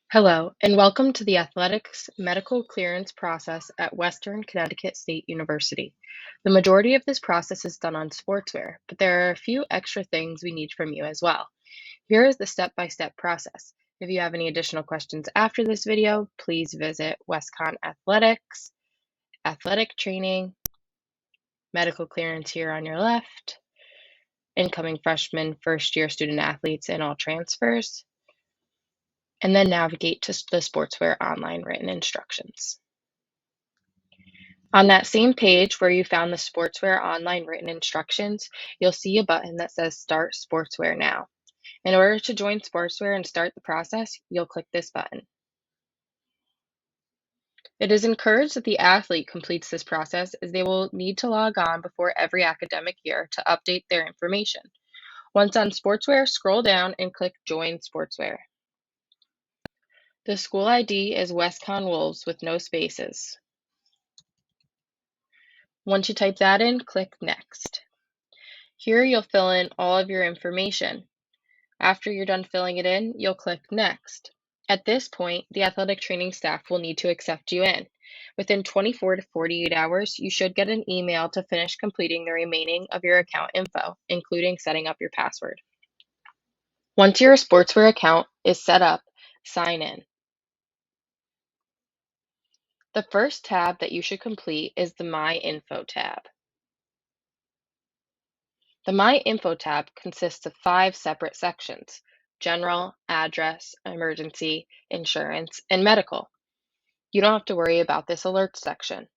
Hello, and welcome to the Athletics Medical Clearance process at Western Connecticut State University. The majority of this process is done on sportswear, but there are a few extra things we need from you as well. Here is the step-by-step process. If you have any additional questions after this video, please visit WestConn Athletics, Athletic Training, Medical Clearance here on your left, incoming freshmen, first-year student athletes, and all transfers, and then navigate to the sportswear online written instructions. On that same page where you found the sportswear online written instructions, you'll see a button that says Start Sportswear Now. In order to join sportswear and start the process, you'll click this button. It is encouraged that the athlete completes this process as they will need to log on before every academic year to update their information. Once on sportswear, scroll down and click Join Sportswear. The school ID is WestConn Wolves with no spaces. Once you type that in, click Next. Here you'll fill in all of your information. After you're done filling it in, you'll click Next. At this point, the athletic training staff will need to accept you in. Within 24 to 48 hours, you should get an email to finish completing the remaining of your account info, including setting up your password. Once your sportswear account is set up, sign in. The first tab that you should complete is the My Info tab. The My Info tab consists of 5 separate sections: General, Address, Emergency, Insurance, and Medical. You don't have to worry about this Alerts section.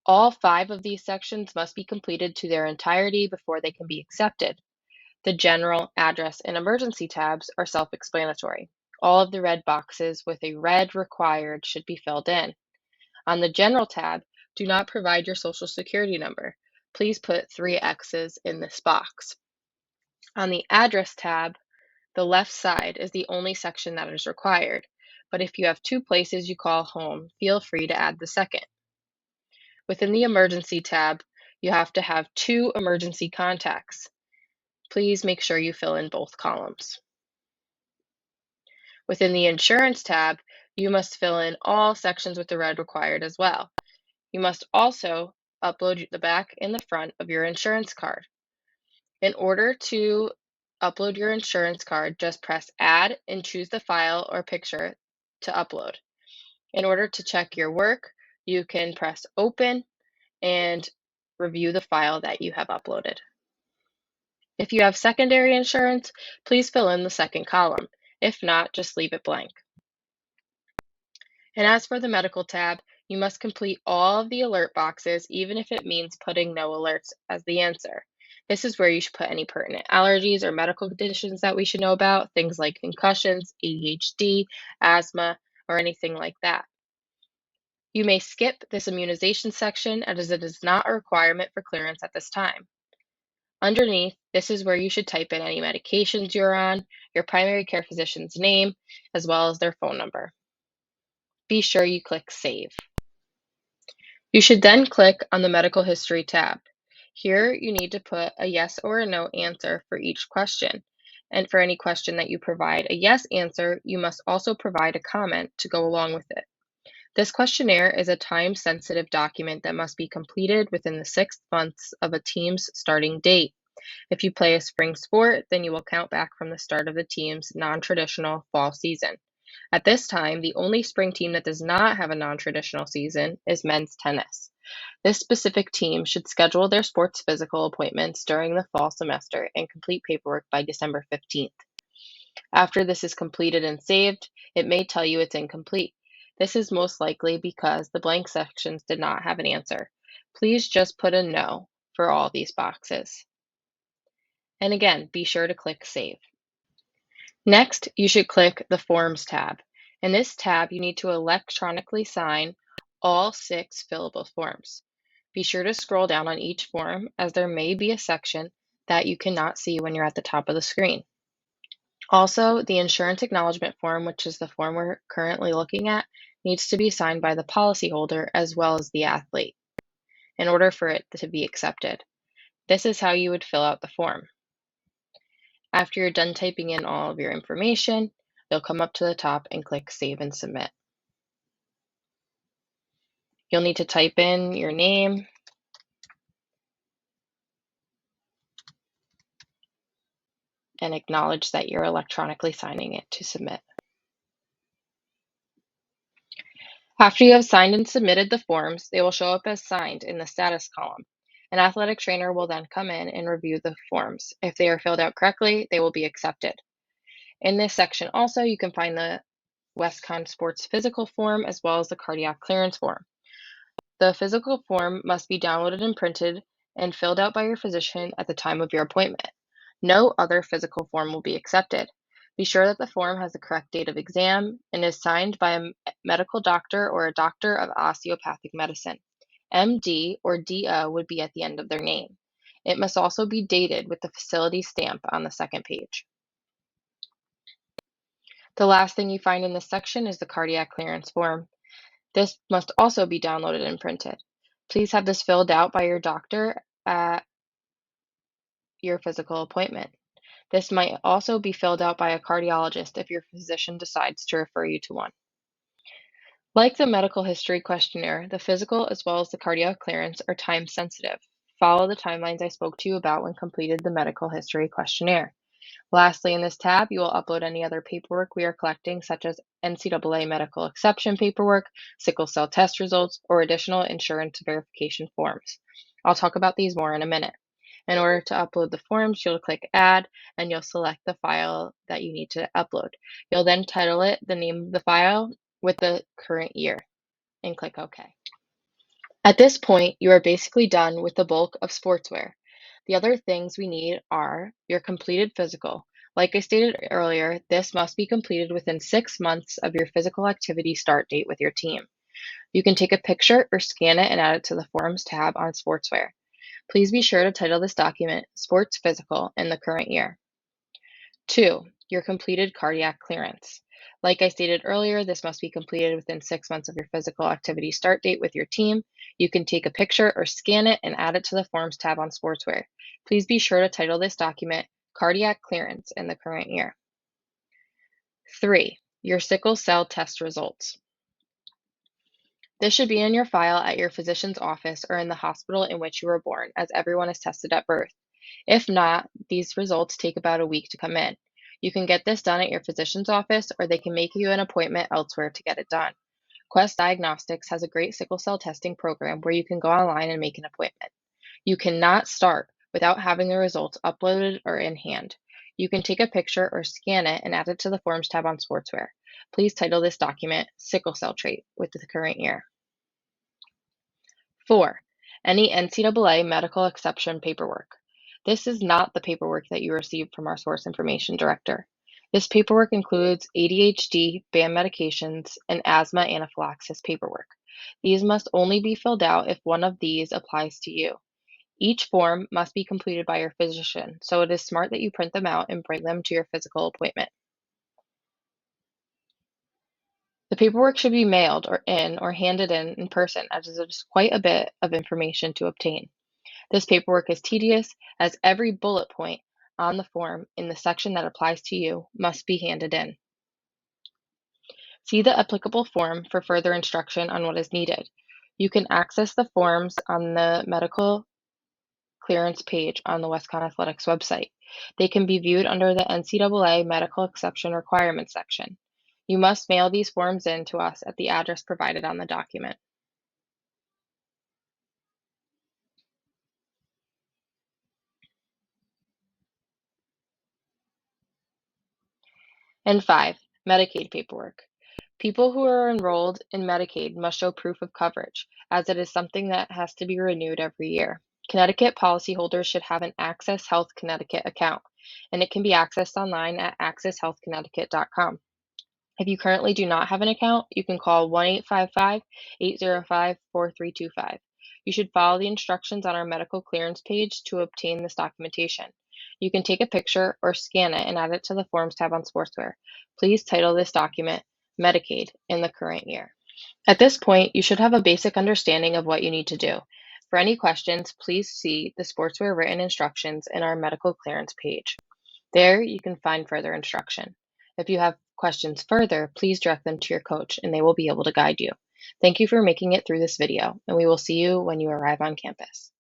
All 5 of these sections must be completed to their entirety before they can be accepted. The General, Address, and Emergency tabs are self-explanatory. All of the red boxes with a red required should be filled in. On the General tab, do not provide your Social Security number. Please put 3 X's in this box. On the Address tab, the left side is the only section that is required, but if you have 2 places you call home, feel free to add the second. Within the Emergency tab, you have to have 2 emergency contacts. Please make sure you fill in both columns. Within the Insurance tab, you must fill in all sections with the red required as well. You must also upload the back and the front of your insurance card. In order to upload your insurance card, just press Add and choose the file or picture to upload. In order to check your work, you can press Open and review the file that you have uploaded. If you have secondary insurance, please fill in the second column. If not, just leave it blank. And as for the Medical tab, you must complete all of the alert boxes, even if it means putting no alerts as the answer. This is where you should put any pertinent allergies or medical conditions that we should know about, things like concussions, ADHD, asthma, or anything like that. You may skip this immunization section as it is not a requirement for clearance at this time. Underneath, this is where you should type in any medications you're on, your primary care physician's name, as well as their phone number. Be sure you click Save. You should then click on the Medical History tab. Here, you need to put a yes or a no answer for each question. And for any question that you provide a yes answer, you must also provide a comment to go along with it. This questionnaire is a time-sensitive document that must be completed within the 6 months of a team's starting date. If you play a spring sport, then you will count back from the start of the team's non-traditional fall season. At this time, the only spring team that does not have a non-traditional season is men's tennis. This specific team should schedule their sports physical appointments during the fall semester and complete paperwork by December 15th. After this is completed and saved, it may tell you it's incomplete. This is most likely because the blank sections did not have an answer. Please just put a no for all these boxes. And again, be sure to click Save. Next, you should click the Forms tab. In this tab, you need to electronically sign all 6 fillable forms. Be sure to scroll down on each form, as there may be a section that you cannot see when you're at the top of the screen. Also, the insurance acknowledgement form, which is the form we're currently looking at, needs to be signed by the policyholder as well as the athlete in order for it to be accepted. This is how you would fill out the form. After you're done typing in all of your information, You'll come up to the top and click Save and Submit. You'll need to type in your name, and acknowledge that you're electronically signing it to submit. After you have signed and submitted the forms, they will show up as signed in the status column. An athletic trainer will then come in and review the forms. If they are filled out correctly, they will be accepted. In this section also, you can find the WestConn Sports Physical form as well as the Cardiac Clearance form. The physical form must be downloaded and printed and filled out by your physician at the time of your appointment. No other physical form will be accepted. Be sure that the form has the correct date of exam and is signed by a medical doctor or a doctor of osteopathic medicine. MD or DO would be at the end of their name. It must also be dated with the facility stamp on the second page. The last thing you find in this section is the cardiac clearance form. This must also be downloaded and printed. Please have this filled out by your doctor at your physical appointment. This might also be filled out by a cardiologist if your physician decides to refer you to one. Like the medical history questionnaire, the physical as well as the cardiac clearance are time sensitive. Follow the timelines I spoke to you about when completed the medical history questionnaire. Lastly, in this tab, you will upload any other paperwork we are collecting, such as NCAA medical exception paperwork, sickle cell test results, or additional insurance verification forms. I'll talk about these more in a minute. In order to upload the forms, you'll click Add, and you'll select the file that you need to upload. You'll then title it the name of the file with the current year, and click OK. At this point, you are basically done with the bulk of sportswear. The other things we need are your completed physical. Like I stated earlier, this must be completed within 6 months of your physical activity start date with your team. You can take a picture or scan it and add it to the Forms tab on Sportswear. Please be sure to title this document Sports Physical in the current year. 2. Your completed cardiac clearance. Like I stated earlier, this must be completed within 6 months of your physical activity start date with your team. You can take a picture or scan it and add it to the Forms tab on Sportswear. Please be sure to title this document Cardiac Clearance in the current year. 3. Your sickle cell test results. This should be in your file at your physician's office or in the hospital in which you were born, as everyone is tested at birth. If not, these results take about a week to come in. You can get this done at your physician's office, or they can make you an appointment elsewhere to get it done. Quest Diagnostics has a great sickle cell testing program where you can go online and make an appointment. You cannot start without having the results uploaded or in hand. You can take a picture or scan it and add it to the Forms tab on Sportswear. Please title this document Sickle Cell Trait with the current year. 4. Any NCAA medical exception paperwork. This is not the paperwork that you received from our source information director. This paperwork includes ADHD, banned medications, and asthma anaphylaxis paperwork. These must only be filled out if one of these applies to you. Each form must be completed by your physician, so it is smart that you print them out and bring them to your physical appointment. The paperwork should be mailed or handed in person, as it is quite a bit of information to obtain. This paperwork is tedious, as every bullet point on the form in the section that applies to you must be handed in. See the applicable form for further instruction on what is needed. You can access the forms on the medical clearance page on the WestConn Athletics website. They can be viewed under the NCAA Medical Exception Requirements section. You must mail these forms in to us at the address provided on the document. And 5, Medicaid paperwork. People who are enrolled in Medicaid must show proof of coverage, as it is something that has to be renewed every year. Connecticut policyholders should have an Access Health Connecticut account, and it can be accessed online at accesshealthconnecticut.com. If you currently do not have an account, you can call 1-855-805-4325. You should follow the instructions on our medical clearance page to obtain this documentation. You can take a picture or scan it and add it to the Forms tab on Sportswear. Please title this document Medicaid in the current year. At this point, you should have a basic understanding of what you need to do. For any questions, please see the Sportswear written instructions in our medical clearance page. There, you can find further instruction. If you have questions further, please direct them to your coach and they will be able to guide you. Thank you for making it through this video, and we will see you when you arrive on campus.